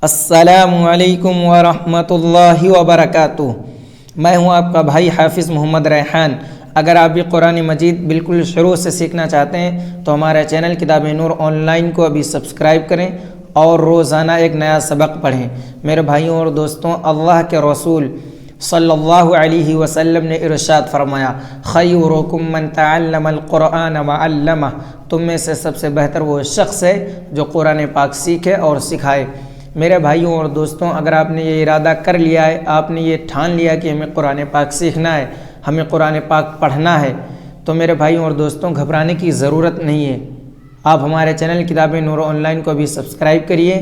السلام علیکم ورحمۃ اللہ وبرکاتہ۔ میں ہوں آپ کا بھائی حافظ محمد ریحان۔ اگر آپ بھی قرآن مجید بالکل شروع سے سیکھنا چاہتے ہیں تو ہمارے چینل کتاب نور آن لائن کو ابھی سبسکرائب کریں اور روزانہ ایک نیا سبق پڑھیں۔ میرے بھائیوں اور دوستوں، اللہ کے رسول صلی اللہ علیہ وسلم نے ارشاد فرمایا، خیرکم من تعلم القرآن وعلمہ، تم میں سے سب سے بہتر وہ شخص ہے جو قرآن پاک سیکھے اور سکھائے۔ میرے بھائیوں اور دوستوں، اگر آپ نے یہ ارادہ کر لیا ہے، آپ نے یہ ٹھان لیا کہ ہمیں قرآن پاک سیکھنا ہے، ہمیں قرآن پاک پڑھنا ہے، تو میرے بھائیوں اور دوستوں گھبرانے کی ضرورت نہیں ہے۔ آپ ہمارے چینل کتاب نور آن لائن کو بھی سبسکرائب کریے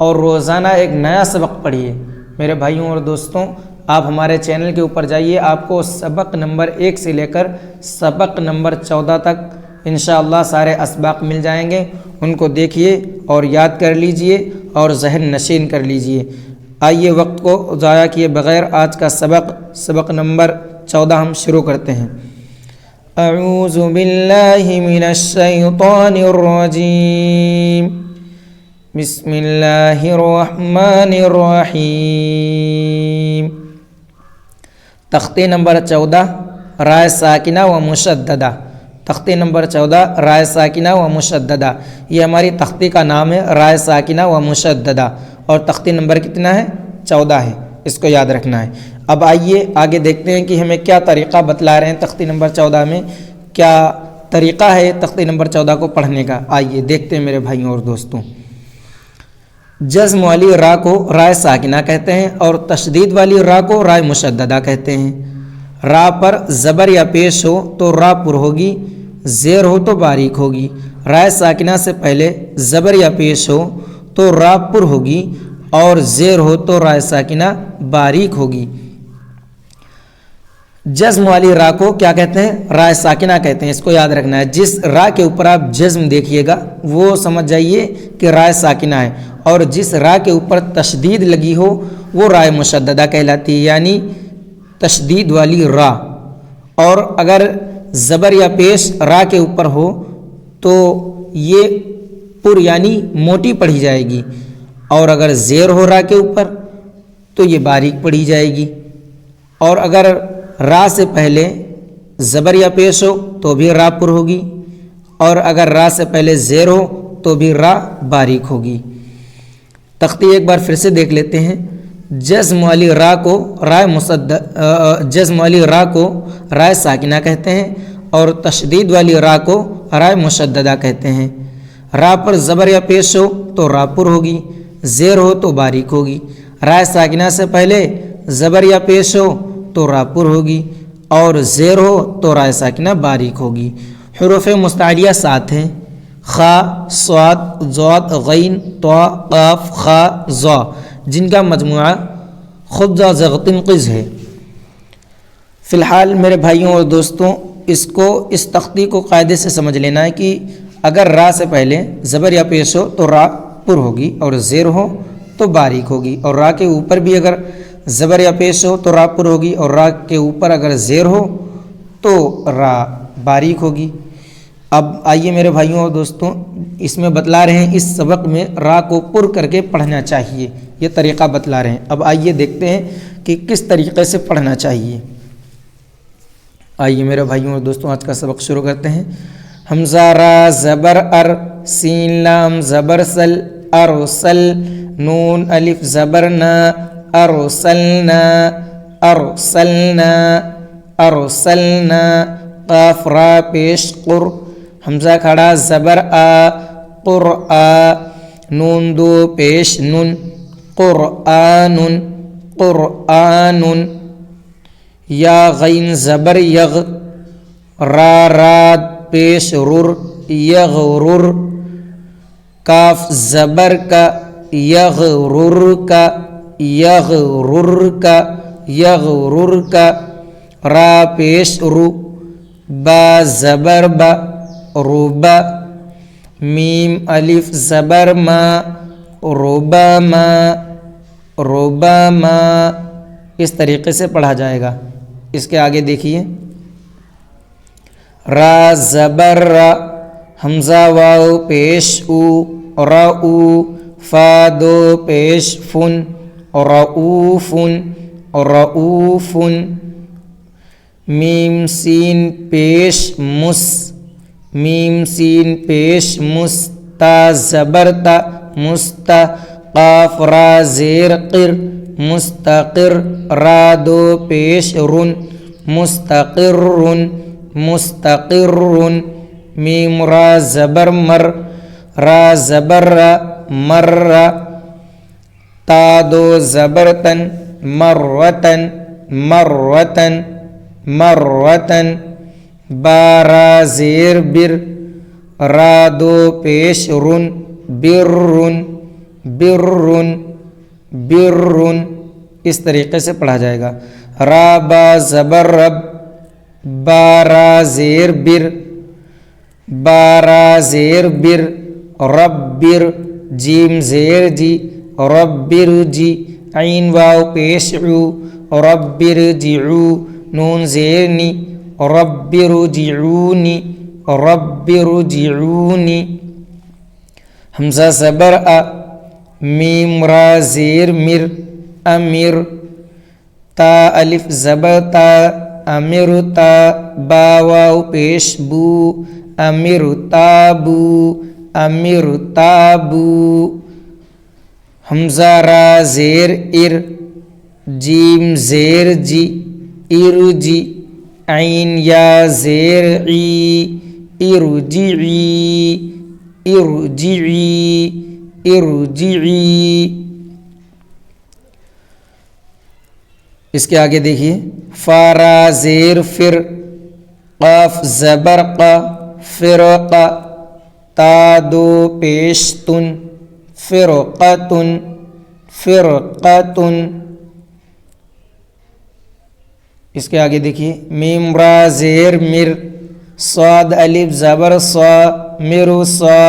اور روزانہ ایک نیا سبق پڑھیے۔ میرے بھائیوں اور دوستوں، آپ ہمارے چینل کے اوپر جائیے، آپ کو سبق نمبر 1 سے لے کر سبق نمبر 14 تک انشاءاللہ سارے اسباق مل جائیں گے۔ ان کو دیکھیے اور یاد کر لیجئے اور ذہن نشین کر لیجئے۔ آئیے وقت کو ضائع کیے بغیر آج کا سبق نمبر 14 ہم شروع کرتے ہیں۔ اعوذ باللہ من الشیطان الرجیم، بسم اللہ الرحمن الرحیم۔ تختے نمبر 14 رائے ساکنہ و مشددہ۔ تختے نمبر 14 رائے ساکنہ و مشددہ، یہ ہماری تختے کا نام ہے، رائے ساکنہ و مشددہ، اور تختے نمبر کتنا ہے؟ 14 ہے، اس کو یاد رکھنا ہے۔ اب آئیے آگے دیکھتے ہیں کہ ہمیں کیا طریقہ بتلا رہے ہیں تختے نمبر 14 میں، کیا طریقہ ہے تختے نمبر 14 کو پڑھنے کا۔ آئیے دیکھتے ہیں میرے بھائیوں اور دوستوں۔ جزم والی را کو رائے ساکنہ کہتے ہیں اور تشدید والی را کو رائے مشددہ کہتے ہیں۔ را پر زبر یا پیش ہو تو را پر ہوگی، زیر ہو تو باریک ہوگی۔ رائے ساکنہ سے پہلے زبر یا پیش ہو تو را پر ہوگی اور زیر ہو تو رائے ساکنہ باریک ہوگی۔ جزم والی را کو کیا کہتے ہیں؟ رائے ساکنہ کہتے ہیں، اس کو یاد رکھنا ہے۔ جس را کے اوپر آپ جزم دیکھیے گا وہ سمجھ جائیے کہ رائے ساکنہ ہے، اور جس را کے اوپر تشدید لگی ہو وہ رائے مشددہ کہلاتی ہے، یعنی تشدید والی را۔ اور اگر زبر یا پیش را کے اوپر ہو تو یہ پر یعنی موٹی پڑھی جائے گی، اور اگر زیر ہو را کے اوپر تو یہ باریک پڑھی جائے گی۔ اور اگر را سے پہلے زبر یا پیش ہو تو بھی را پر ہوگی، اور اگر را سے پہلے زیر ہو تو بھی را باریک ہوگی۔ تختی ایک بار پھر سے دیکھ لیتے ہیں۔ جزم والی را کو رائے ساکنہ کہتے ہیں اور تشدید والی را کو رائے مشددہ کہتے ہیں۔ را پر زبر یا پیش ہو تو را پر ہوگی، زیر ہو تو باریک ہوگی۔ رائے ساکنہ سے پہلے زبر یا پیش ہو تو را پر ہوگی اور زیر ہو تو رائے ساکنہ باریک ہوگی۔ حروف مستعلیہ 7 ہیں، خا، صاد، ضاد، غین، طا، قاف، خا، ظا، جن کا مجموعہ خبز زغتن قز ہے۔ فی الحال میرے بھائیوں اور دوستوں، اس تختی کو قاعدے سے سمجھ لینا ہے کہ اگر را سے پہلے زبر یا پیش ہو تو را پر ہوگی اور زیر ہو تو باریک ہوگی، اور را کے اوپر بھی اگر زبر یا پیش ہو تو را پر ہوگی، اور را کے اوپر اگر زیر ہو تو را باریک ہوگی۔ اب آئیے میرے بھائیوں اور دوستوں، اس میں بتلا رہے ہیں، اس سبق میں را کو پر کر کے پڑھنا چاہیے، یہ طریقہ بتلا رہے ہیں۔ اب آئیے دیکھتے ہیں کہ کس طریقے سے پڑھنا چاہیے۔ آئیے میرے بھائیوں اور دوستوں، آج کا سبق شروع کرتے ہیں۔ حمزہ را زبر ار، سین لام زبر سل، ارسل، نون الف زبر نا، ارسلنا، ارسلنا، ارسلنا، قاف را پیش قر، حمزہ کھڑا زبر آ، قرآ، نون دو پیش نن، قرآن، قرآن، یا غین زبر یغ، را راد پیش رر، یغرر، کاف زبر کا، یغرر کا، یغرر کا، یغرر کا، را پیش رو، با زبر با، ربا، میم الف زبر ما، ربما، ربما، اس طریقے سے پڑھا جائے گا۔ اس کے آگے دیکھیے، را زبر را، حمزہ واو پیش او، رأو، فا دو پیش فن رؤوف رؤوف میم سین پیش مس میم سین پیش مس تا زبر تا مستا قاف را زیر قر مستقر را دو پیش رن مستقر مستقر میم را زبر مر را زبر را مر تا دو زبر تن مرتن مرتن مرتن با را زیر بر را دو پیش رن برن برن برن اس طریقے سے پڑھا جائے گا. را با زبر رب با را زیر بر با را زیر بر ربر جیم زیر جی ربر جی عین واو پیش عو ربر جعو نون زیر نی ربر جعونی ربر جعونی حمزہ زبر ا میم را زیر مر امیر تا الف زبر تا امیر تا با واو پیش بو امیر تابو امیر تابو حمزہ را زیر ار جیم زیر جی ارجی عین یا زیر عی ارجعی ارجعی ارجعی. اس کے آگے دیکھیے فا را زیر فر قاف زبر قا فرق تا دو پیش تن فرقتن فرقتن. اس کے آگے دیکھیے میم را زیر مر صاد الف زبر صا مرو صا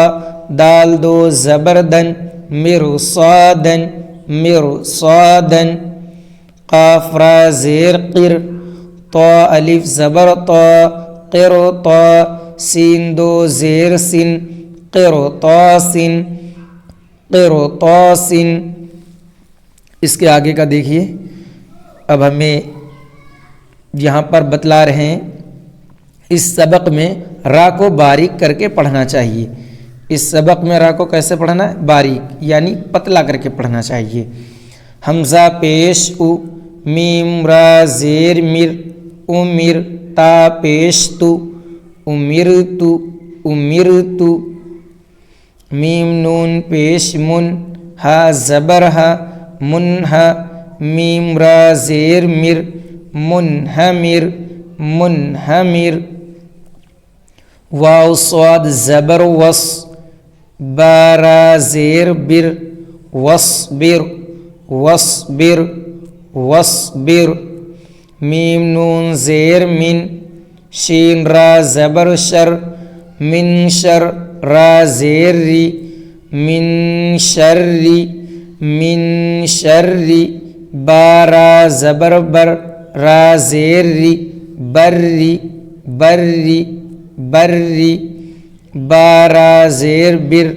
دال دو زبر دن مرو صادن مرو صادن قاف را زیر قر طا الف زبر طا قر طا سین دو زیر سن قر طا سن قر طا سن. اس کے آگے کا دیکھیے اب ہمیں یہاں پر بتلا رہے ہیں اس سبق میں را کو باریک کر کے پڑھنا چاہیے. اس سبق میں را کو کیسے پڑھنا ہے؟ باریک یعنی پتلا کر کے پڑھنا چاہیے. حمزہ پیش او میم را زیر مر امر تا پیش تو امر تو امر تو میم نون پیش من ہا زبر ہا منہا میم را زیر مر منہمر منہمر واو صاد زبر وص بارا زیر بر وصبر وصبر وصبر میم نون زیر من شین را زبر شر من شر را زیر ری من شری من شری بارا زبر بر را زیر ری بری بری بری بارا زیر بر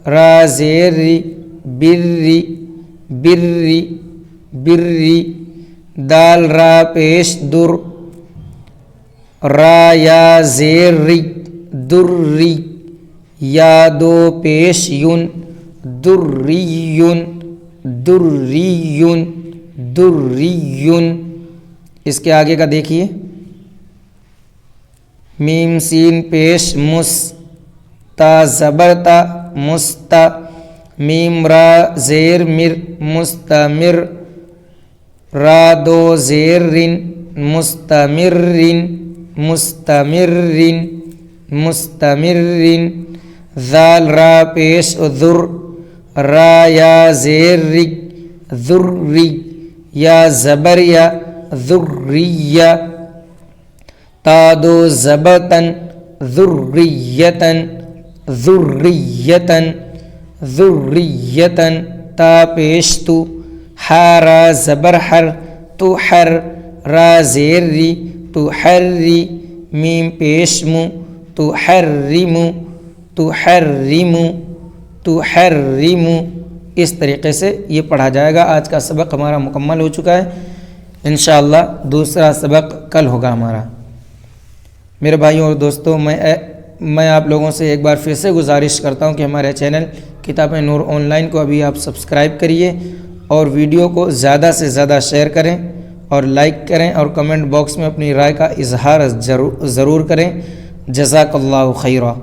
را زیر ری بری بری بری دال را پیش در را یا زیر ری دری یا دو پیش یون دریون دریون دریون. اس کے آگے کا دیکھیے میم سین پیش مس تا زبر تا مستا میم را زیر مر مستمر را دو زیر رن مستمرن مستمرن مستمرن ذال را پیش ذر را یا زیر ری ذری یا زبر یا ذریہ تا دو زبتن ذریتن ذریتن ذریتن تا پیش تو حارا زبر حر تو حر را زیر ری تو حری میم پیش مو تو حرمو تو حرمو تو حرمو اس طریقے سے یہ پڑھا جائے گا۔ آج کا سبق ہمارا مکمل ہو چکا ہے، انشاءاللہ دوسرا سبق کل ہوگا ہمارا۔ میرے بھائیوں اور دوستوں، میں آپ لوگوں سے ایک بار پھر سے گزارش کرتا ہوں کہ ہمارے چینل کتاب نور آن لائن کو ابھی آپ سبسکرائب کریے اور ویڈیو کو زیادہ سے زیادہ شیئر کریں اور لائک کریں اور کمنٹ باکس میں اپنی رائے کا اظہار ضرور کریں۔ جزاک اللہ خیرہ۔